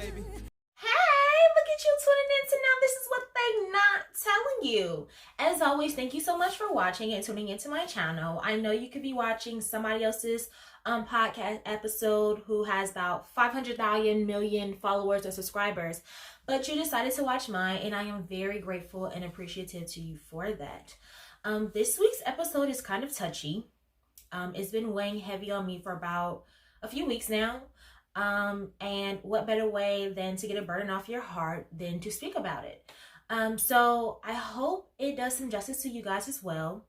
baby. Hey, look at you tuning in to Now This Is What They Not Telling You. As always, thank you so much for watching and tuning into my channel. I know you could be watching somebody else's podcast episode who has about 500,000 million followers or subscribers, but you decided to watch mine, and I am very grateful and appreciative to you for that. This week's episode is kind of touchy. It's been weighing heavy on me for about a few weeks now. And what better way than to get a burden off your heart than to speak about it. So I hope it does some justice to you guys as well.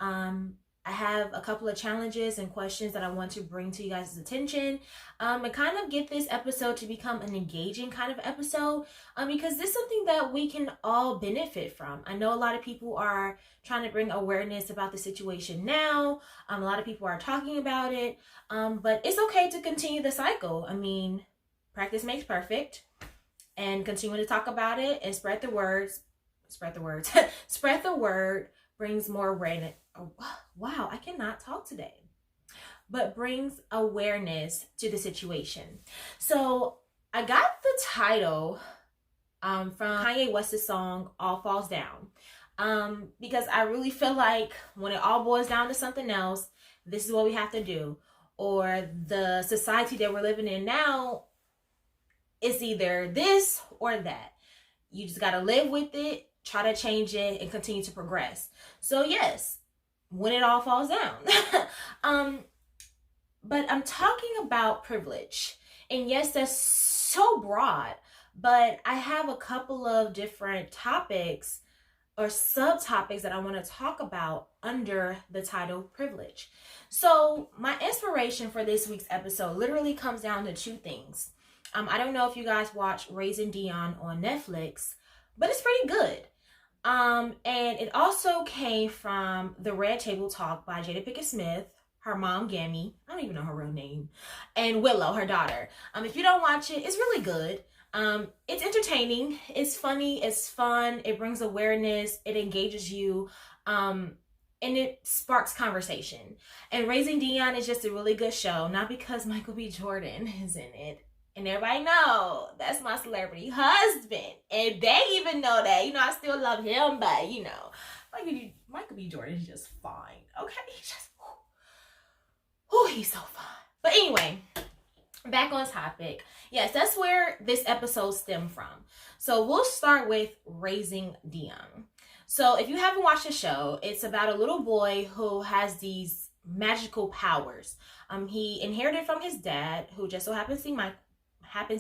I have a couple of challenges and questions that I want to bring to you guys' attention, and kind of get this episode to become an engaging kind of episode, because this is something that we can all benefit from. I know a lot of people are trying to bring awareness about the situation now. A lot of people are talking about it, but it's okay to continue the cycle. I mean, practice makes perfect, and continue to talk about it and spread the words. Spread the words. Spread the word brings more awareness. Oh, wow, I cannot talk today. But brings awareness to the situation. So I got the title from Kanye West's song All Falls Down, because I really feel like when it all boils down to something else, this is what we have to do. Or the society that we're living in now, it's either this or that. You just got to live with it, try to change it, and continue to progress. So yes, when it all falls down. But I'm talking about privilege. And yes, that's so broad, but I have a couple of different topics or subtopics that I want to talk about under the title privilege. So my inspiration for this week's episode literally comes down to two things. I don't know if you guys watch Raising Dion on Netflix, but it's pretty good. And it also came from The Red Table Talk by Jada Pinkett Smith, her mom, Gammy, I don't even know her real name, and Willow, her daughter. If you don't watch it, it's really good. It's entertaining, it's funny, it's fun, it brings awareness, it engages you, and it sparks conversation. And Raising Dion is just a really good show, not because Michael B. Jordan is in it. And everybody know that's my celebrity husband. And they even know that. You know, I still love him, but you know, Michael B. Jordan is just fine. Okay? He's just, he's so fine. But anyway, back on topic. Yes, that's where this episode stemmed from. So we'll start with Raising Dion. So if you haven't watched the show, it's about a little boy who has these magical powers. He inherited from his dad, who just so happens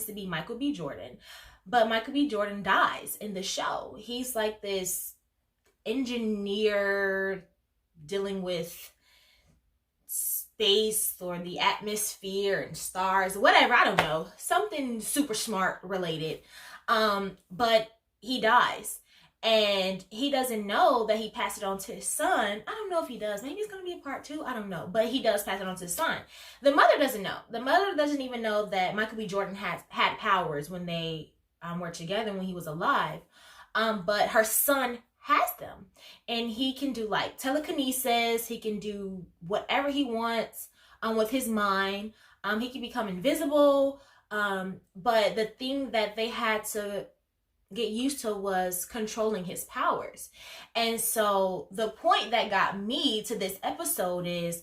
to be Michael B. Jordan. But Michael B. Jordan dies in the show. He's like this engineer dealing with space or the atmosphere and stars, whatever, I don't know. Something super smart related. But he dies. And he doesn't know that he passed it on to his son. I don't know if he does. Maybe it's going to be a part 2. I don't know. But he does pass it on to his son. The mother doesn't know. The mother doesn't even know that Michael B. Jordan had powers when they were together, when he was alive. But her son has them. And he can do like telekinesis. He can do whatever he wants with his mind. He can become invisible. But the thing that they had to get used to was controlling his powers. And so the point that got me to this episode is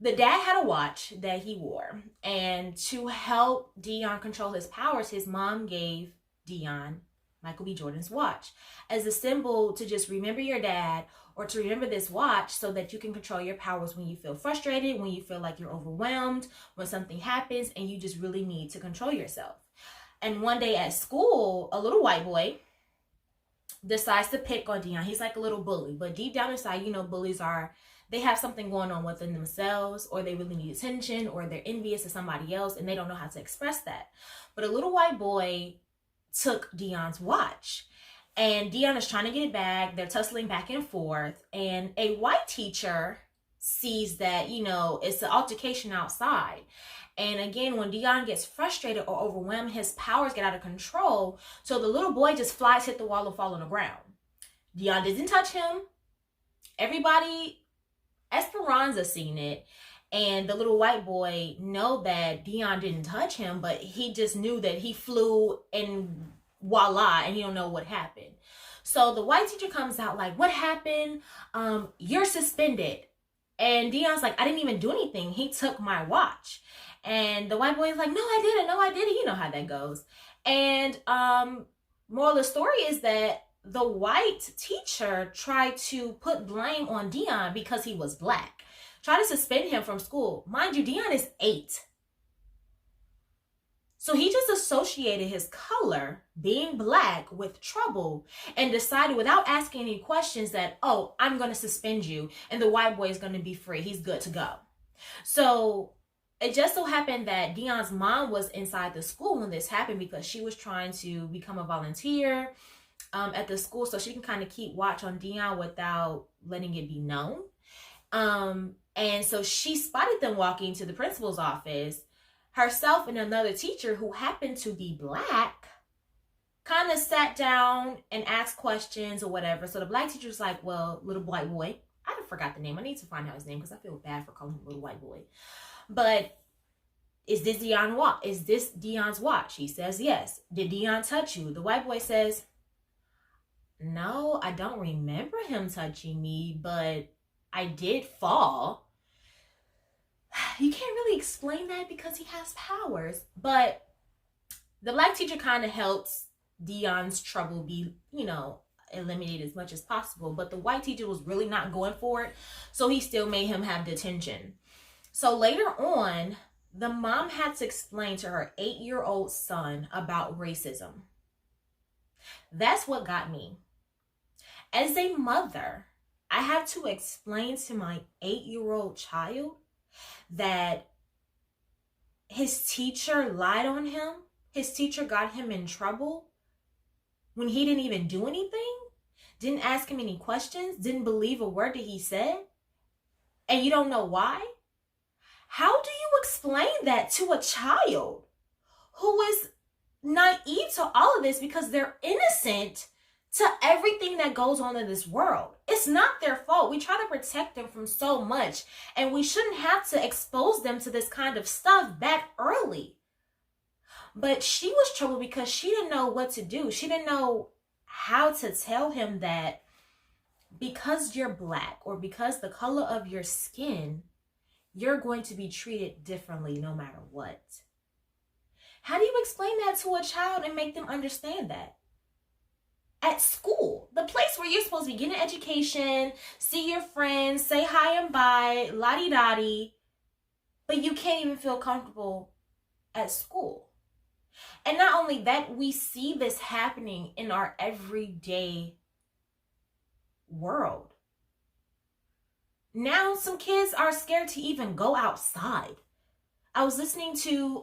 the dad had a watch that he wore, and to help Dion control his powers, his mom gave Dion Michael B. Jordan's watch as a symbol to just remember your dad, or to remember this watch so that you can control your powers when you feel frustrated, when you feel like you're overwhelmed, when something happens and you just really need to control yourself. And one day at school, a little white boy decides to pick on Dion. He's like a little bully, but deep down inside, you know, bullies they have something going on within themselves, or they really need attention, or they're envious of somebody else and they don't know how to express that. But a little white boy took Dion's watch, and Dion is trying to get it back. They're tussling back and forth, and a white teacher sees that, you know, it's an altercation outside. And again, when Dion gets frustrated or overwhelmed, his powers get out of control. So the little boy just flies, hit the wall, and fall on the ground. Dion doesn't touch him. Everybody, Esperanza seen it. And the little white boy know that Dion didn't touch him, but he just knew that he flew and voila, and he don't know what happened. So the white teacher comes out like, what happened? You're suspended. And Dion's like, I didn't even do anything. He took my watch. And the white boy is like, no, I didn't. No, I didn't. You know how that goes. And moral of the story is that the white teacher tried to put blame on Dion because he was black. Try to suspend him from school. Mind you, Dion is 8. So he just associated his color, being black, with trouble and decided without asking any questions that, oh, I'm going to suspend you and the white boy is going to be free. He's good to go. So it just so happened that Dion's mom was inside the school when this happened because she was trying to become a volunteer at the school so she can kind of keep watch on Dion without letting it be known. And so she spotted them walking to the principal's office. Herself and another teacher who happened to be black kind of sat down and asked questions or whatever. So the black teacher was like, well, little white boy, I forgot the name. I need to find out his name because I feel bad for calling him little white boy. But is this Dion's watch? He says, yes. Did Dion touch you? The white boy says, no, I don't remember him touching me, but I did fall. You can't really explain that because he has powers. But the black teacher kind of helps Dion's trouble be, eliminated as much as possible. But the white teacher was really not going for it. So he still made him have detention. So later on, the mom had to explain to her 8-year-old son about racism. That's what got me. As a mother, I have to explain to my 8-year-old child that his teacher lied on him. His teacher got him in trouble when he didn't even do anything, didn't ask him any questions, didn't believe a word that he said, and you don't know why? How do you explain that to a child who is naive to all of this because they're innocent to everything that goes on in this world? It's not their fault. We try to protect them from so much, and we shouldn't have to expose them to this kind of stuff that early. But she was troubled because she didn't know what to do. She didn't know how to tell him that because you're black or because the color of your skin, you're going to be treated differently no matter what. How do you explain that to a child and make them understand that? At school, the place where you're supposed to be getting an education, see your friends, say hi and bye, la-di-da-di, but you can't even feel comfortable at school. And not only that, we see this happening in our everyday world. Now some kids are scared to even go outside. I was listening to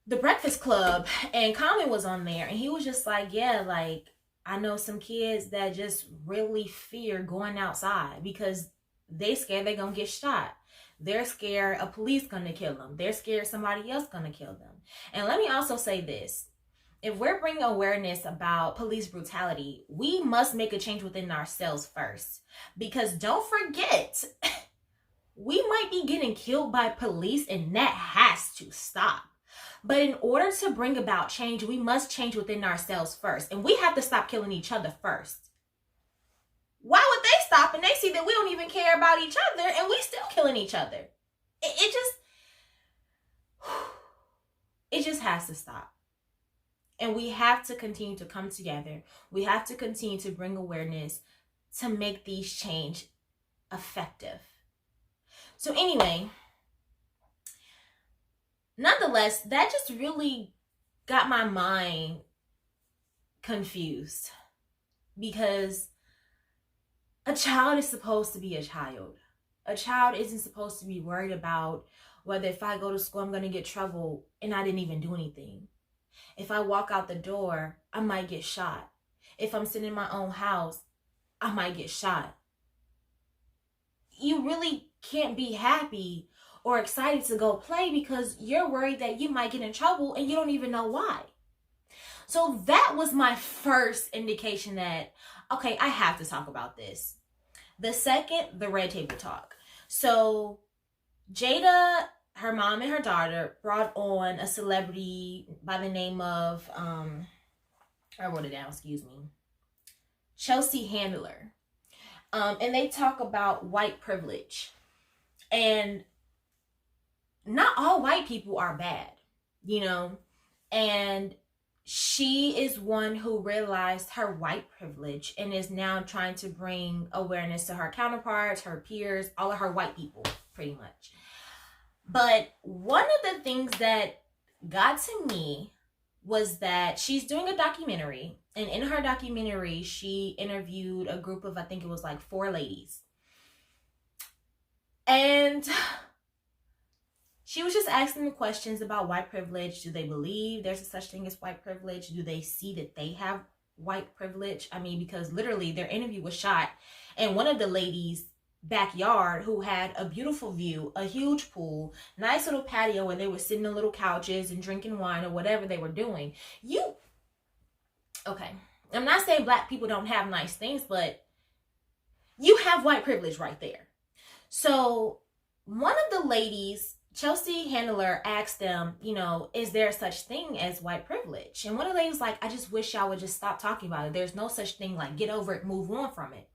The Breakfast Club, and Common was on there, and he was just like, yeah, like, I know some kids that just really fear going outside because they scared they're gonna get shot. They're scared a police gonna kill them. They're scared somebody else gonna kill them. And let me also say this. If we're bringing awareness about police brutality, we must make a change within ourselves first. Because don't forget, we might be getting killed by police, and that has to stop. But in order to bring about change, we must change within ourselves first. And we have to stop killing each other first. Why would they stop and they see that we don't even care about each other and we still killing each other? It just has to stop. And we have to continue to come together. We have to continue to bring awareness to make these change effective. So anyway, nonetheless, that just really got my mind confused because a child is supposed to be a child. A child isn't supposed to be worried about whether if I go to school, I'm going to get trouble and I didn't even do anything. If I walk out the door, I might get shot. If I'm sitting in my own house, I might get shot. You really can't be happy or excited to go play because you're worried that you might get in trouble and you don't even know why. So that was my first indication that, okay, I have to talk about this. The second, the red table talk. So Jada, her mom and her daughter brought on a celebrity by the name of I wrote it down, excuse me, Chelsea Handler. And they talk about white privilege. And not all white people are bad, you know? And she is one who realized her white privilege and is now trying to bring awareness to her counterparts, her peers, all of her white people, pretty much. But one of the things that got to me was that she's doing a documentary. And in her documentary, she interviewed a group of, I think it was like 4 ladies. And she was just asking them questions about white privilege. Do they believe there's a such thing as white privilege? Do they see that they have white privilege? I mean, because literally their interview was shot in one of the ladies' backyard, who had a beautiful view, a huge pool, nice little patio where they were sitting on little couches and drinking wine or whatever they were doing. Okay, I'm not saying black people don't have nice things, but you have white privilege right there. So one of the ladies, Chelsea Handler, asked them, you know, is there such thing as white privilege? And one of the ladies was like, I just wish y'all would just stop talking about it. There's no such thing, like, get over it, move on from it.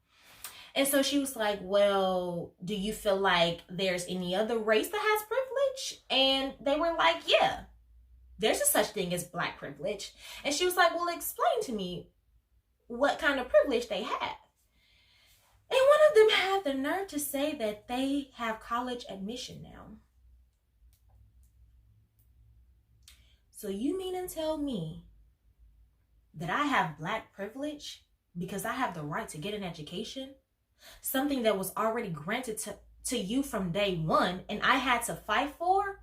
And so she was like, well, do you feel like there's any other race that has privilege? And they were like, yeah, there's a such thing as black privilege. And she was like, well, explain to me what kind of privilege they have. And one of them had the nerve to say that they have college admission now. So you mean to tell me that I have black privilege because I have the right to get an education? Something that was already granted to you from day one and I had to fight for?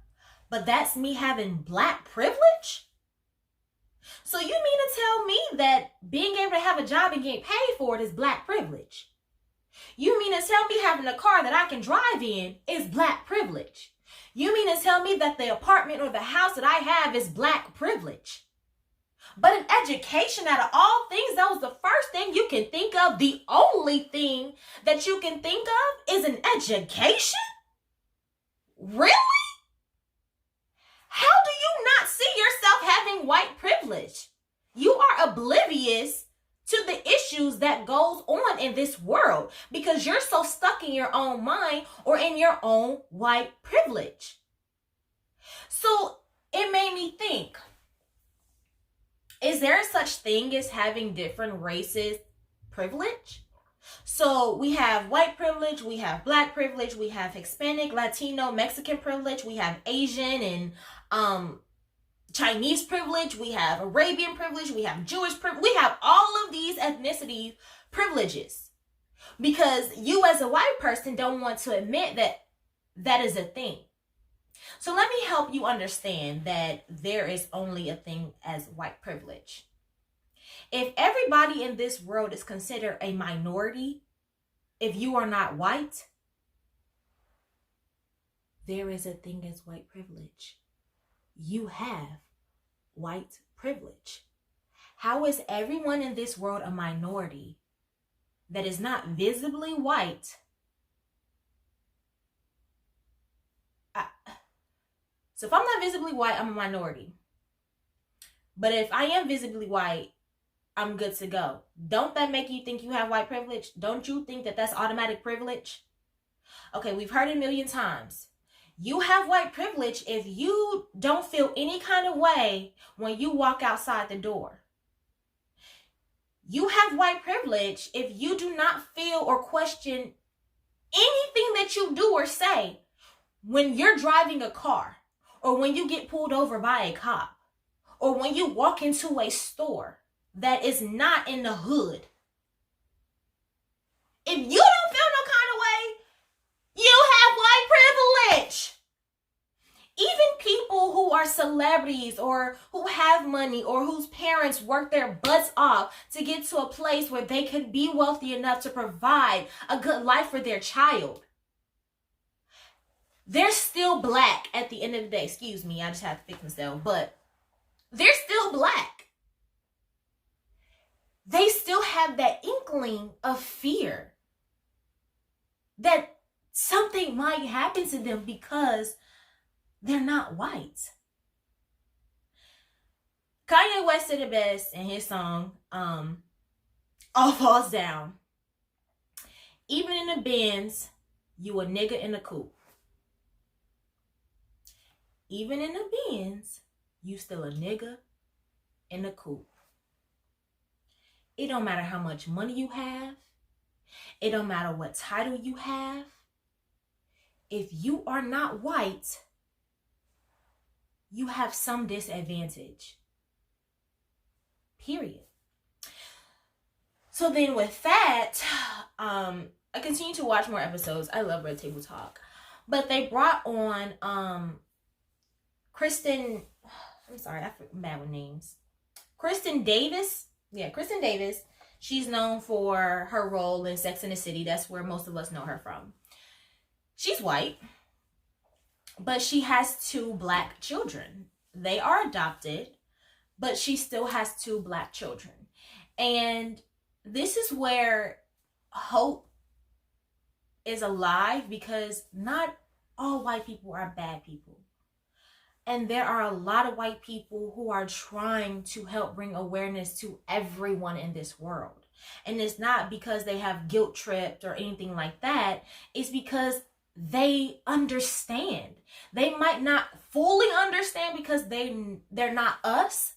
But that's me having black privilege? So you mean to tell me that being able to have a job and get paid for it is black privilege? You mean to tell me having a car that I can drive in is black privilege? You mean to tell me that the apartment or the house that I have is black privilege? But an education, out of all things, that was the first thing you can think of. The only thing that you can think of is an education? Really? How do you not see yourself having white privilege? You are oblivious to the issues that goes on in this world because you're so stuck in your own mind or in your own white privilege. So it made me think, is there such thing as having different races privilege? So we have white privilege, we have black privilege, we have Hispanic, Latino, Mexican privilege, we have Asian and Chinese privilege, we have Arabian privilege, we have Jewish privilege, we have all of these ethnicity privileges. Because you as a white person don't want to admit that that is a thing. So let me help you understand that there is only a thing as white privilege. If everybody in this world is considered a minority, if you are not white, there is a thing as white privilege. You have white privilege. How is everyone in this world a minority that is not visibly white? So if I'm not visibly white, I'm a minority. But if I am visibly white, I'm good to go. Don't that make you think you have white privilege? Don't you think that that's automatic privilege? Okay, we've heard it a million times. You have white privilege if you don't feel any kind of way when you walk outside the door. You have white privilege if you do not feel or question anything that you do or say when you're driving a car, or when you get pulled over by a cop, or when you walk into a store that is not in the hood. If you don't feel no kind of way, you have white privilege. Even people who are celebrities or who have money or whose parents work their butts off to get to a place where they could be wealthy enough to provide a good life for their child, they're still black at the end of the day. Excuse me, I just have to fix myself, but they're still black. They still have that inkling of fear that something might happen to them because they're not white. Kanye West said it best in his song, All Falls Down. Even in the Benz, you a nigga in the coupe. Even in the Benz, you still a nigga in the coupe. It don't matter how much money you have. It don't matter what title you have. If you are not white, you have some disadvantage. Period. So then with that, I continue to watch more episodes. I love Red Table Talk. But they brought on Kristen, I'm sorry, I'm bad with names. Kristen Davis. Yeah, Kristen Davis. She's known for her role in Sex and the City. That's where most of us know her from. She's white, but she has 2 black children. They are adopted, but she still has 2 black children. And this is where hope is alive, because not all white people are bad people. And there are a lot of white people who are trying to help bring awareness to everyone in this world. And it's not because they have guilt tripped or anything like that. It's because they understand. They might not fully understand because they're not us,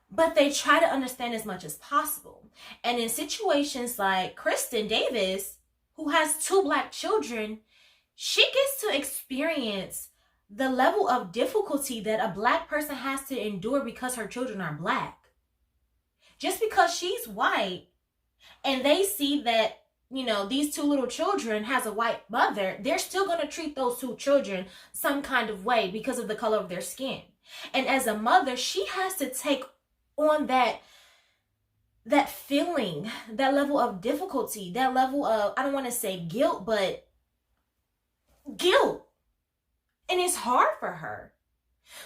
but they try to understand as much as possible. And in situations like Kristen Davis, who has 2 black children, she gets to experience the level of difficulty that a black person has to endure because her children are black. Just because she's white and they see that, you know, these 2 little children has a white mother, they're still going to treat those 2 children some kind of way because of the color of their skin. And as a mother, she has to take on that feeling, that level of difficulty, that level of, I don't want to say guilt, but guilt. And it's hard for her.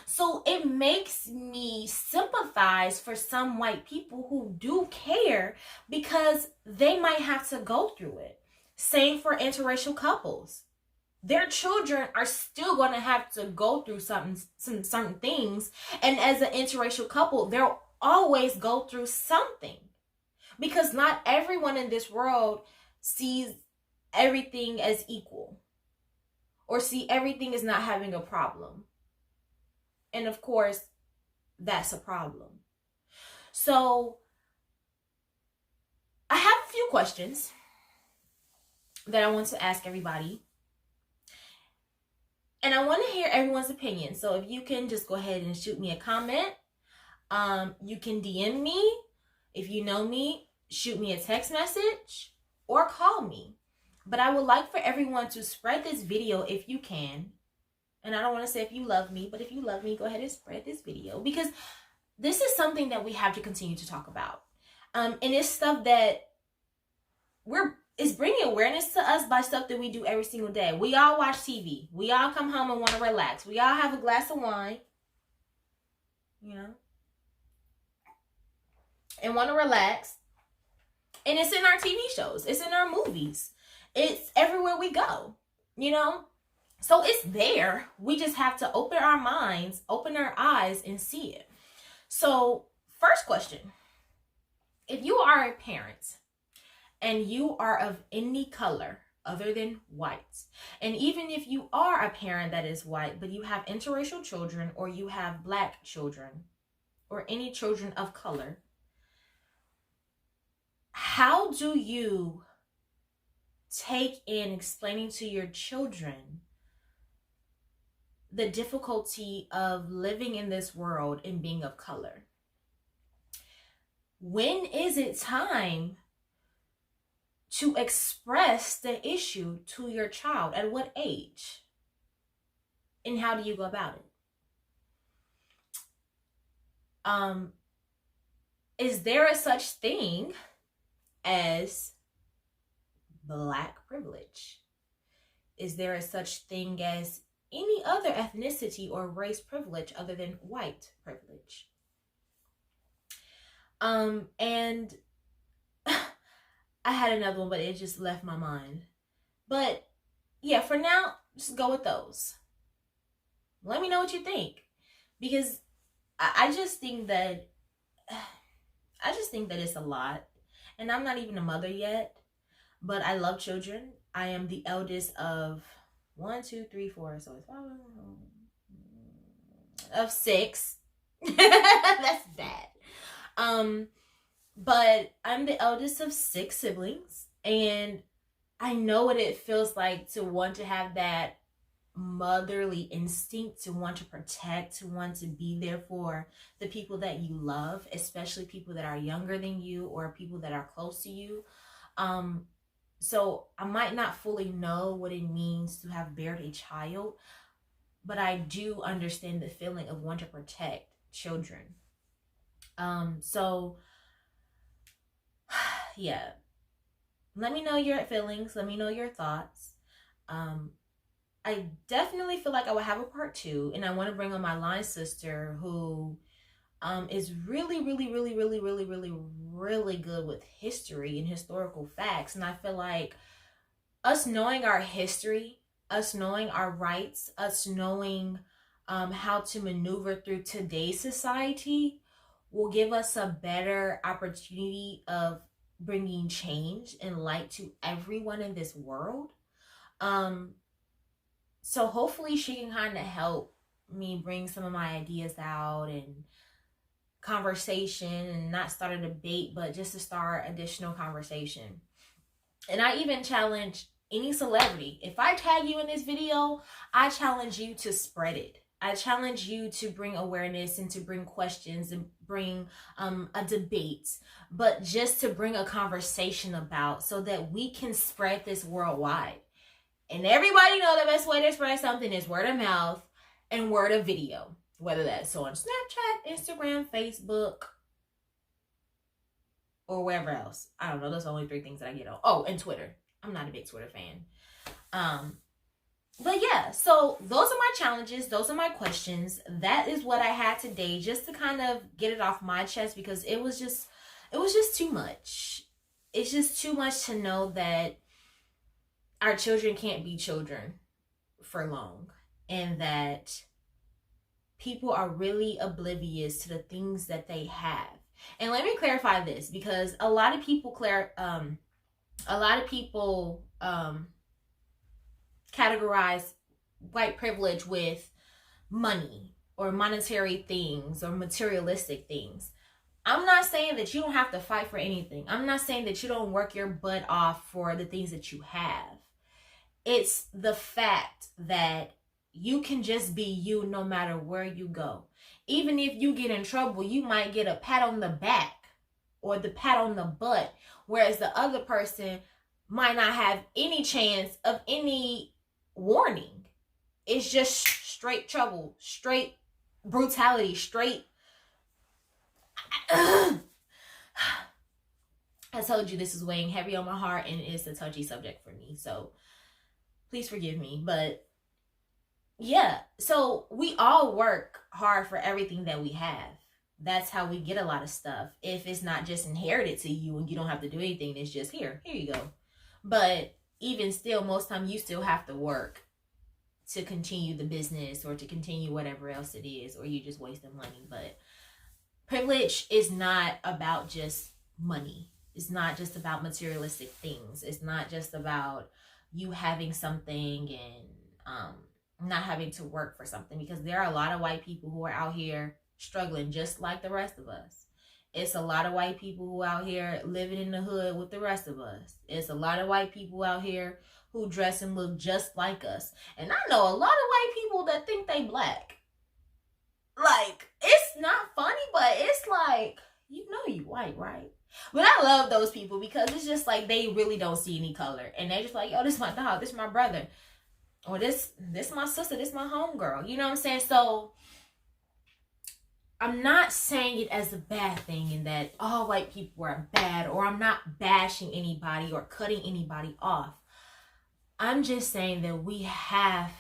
So it makes me sympathize for some white people who do care, because they might have to go through it. Same for interracial couples. Their children are still going to have to go through some certain things. And as an interracial couple, they'll always go through something. Because not everyone in this world sees everything as equal, or see everything as not having a problem. And of course, that's a problem. So I have a few questions that I want to ask everybody. And I want to hear everyone's opinion. So if you can just go ahead and shoot me a comment. You can DM me. If you know me, shoot me a text message or call me. But I would like for everyone to spread this video if you can. And I don't want to say if you love me, but if you love me, go ahead and spread this video, because this is something that we have to continue to talk about. And it's stuff that is bringing awareness to us by stuff that we do every single day. We all watch TV. We all come home and want to relax. We all have a glass of wine, you know, and want to relax. And it's in our TV shows. It's in our movies. It's everywhere we go, you know? So it's there. We just have to open our minds, open our eyes, and see it. So, first question. If you are a parent and you are of any color other than white, and even if you are a parent that is white, but you have interracial children, or you have black children, or any children of color, how do you take in explaining to your children the difficulty of living in this world and being of color? When is it time to express the issue to your child? At what age? And how do you go about it? Is there a such thing as Black privilege? Is there a such thing as any other ethnicity or race privilege other than white privilege? And I had another one, but it just left my mind. But yeah, for now, just go with those. Let me know what you think, because I just think that it's a lot, and I'm not even a mother yet, but I love children. I am the eldest of one, two, three, four, so it's of six. That's bad. But I'm the eldest of six siblings, and I know what it feels like to want to have that motherly instinct, to want to protect, to want to be there for the people that you love, especially people that are younger than you or people that are close to you. So I might not fully know what it means to have bared a child, but I do understand the feeling of wanting to protect children. So yeah, let me know your feelings. Let me know your thoughts. I definitely feel like I would have a part two, and I want to bring on my line sister who is really, really, really, really, really, really, really good with history and historical facts. And I feel like us knowing our history, us knowing our rights, us knowing how to maneuver through today's society will give us a better opportunity of bringing change and light to everyone in this world. So hopefully she can kind of help me bring some of my ideas out and conversation, and not start a debate, but just to start additional conversation. And I even challenge any celebrity. If I tag you in this video, I challenge you to spread it. I challenge you to bring awareness and to bring questions and bring a debate, but just to bring a conversation about, so that we can spread this worldwide. And everybody know the best way to spread something is word of mouth and word of video, whether that's on Snapchat, Instagram, Facebook, or wherever else. I don't know. Those are the only three things that I get on. Oh, and Twitter. I'm not a big Twitter fan. But yeah, so those are my challenges. Those are my questions. That is what I had today, just to kind of get it off my chest, because it was just too much. It's just too much to know that our children can't be children for long, and that people are really oblivious to the things that they have. And let me clarify this, because a lot of people categorize white privilege with money or monetary things or materialistic things. I'm not saying that you don't have to fight for anything. I'm not saying that you don't work your butt off for the things that you have. It's the fact that you can just be you no matter where you go. Even if you get in trouble, you might get a pat on the back or the pat on the butt, whereas the other person might not have any chance of any warning. It's just straight trouble, straight brutality, straight... I told you this is weighing heavy on my heart, and it's a touchy subject for me, so please forgive me. But yeah, so we all work hard for everything that we have. That's how we get a lot of stuff. If it's not just inherited to you and you don't have to do anything, it's just here you go. But even still, most time you still have to work to continue the business or to continue whatever else it is, or you just wasting money. But privilege is not about just money. It's not just about materialistic things. It's not just about you having something and not having to work for something, because there are a lot of white people who are out here struggling just like the rest of us. It's a lot of white people who out here living in the hood with the rest of us. It's a lot of white people out here who dress and look just like us. And I know a lot of white people that think they black. Like, it's not funny, but it's like, you know you white, right? But I love those people, because it's just like they really don't see any color. And they're just like, yo, this is my dog, this is my brother. Or this my sister, this my homegirl. You know what I'm saying? So I'm not saying it as a bad thing, and that all white people are bad, or I'm not bashing anybody or cutting anybody off. I'm just saying that we have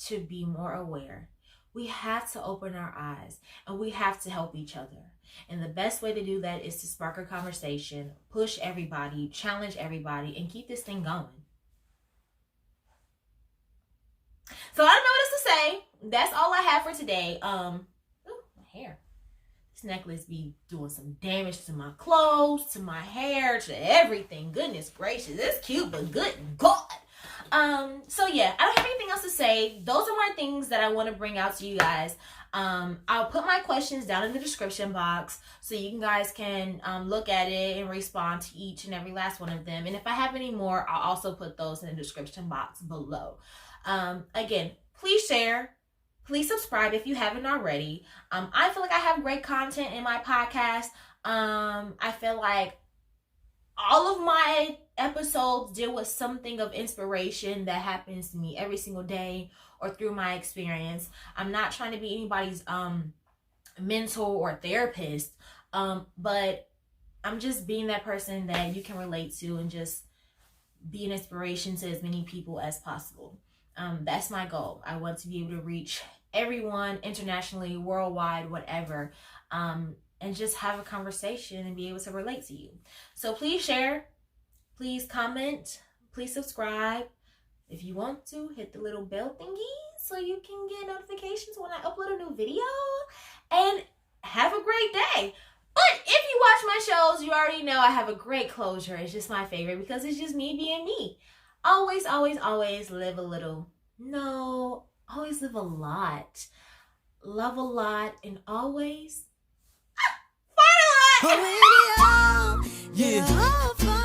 to be more aware. We have to open our eyes, and we have to help each other. And the best way to do that is to spark a conversation, push everybody, challenge everybody, and keep this thing going. So I don't know what else to say. That's all I have for today. Ooh, my hair. This necklace be doing some damage to my clothes, to my hair, to everything. Goodness gracious. It's cute, but good God. So yeah, I don't have anything else to say. Those are my things that I want to bring out to you guys. I'll put my questions down in the description box so you guys can look at it and respond to each and every last one of them. And if I have any more, I'll also put those in the description box below. Again, please share. Please subscribe if you haven't already. I feel like I have great content in my podcast. I feel like all of my episodes deal with something of inspiration that happens to me every single day or through my experience. I'm not trying to be anybody's mentor or therapist, but I'm just being that person that you can relate to and just be an inspiration to as many people as possible. That's my goal. I want to be able to reach everyone internationally, worldwide, whatever, and just have a conversation and be able to relate to you. So please share, please comment, please subscribe. If you want to, hit the little bell thingy so you can get notifications when I upload a new video. And have a great day. But if you watch my shows, you already know I have a great closure. It's just my favorite because it's just me being me. Always, always, always live a little. No, always live a lot. Love a lot and always fight a lot. Yeah.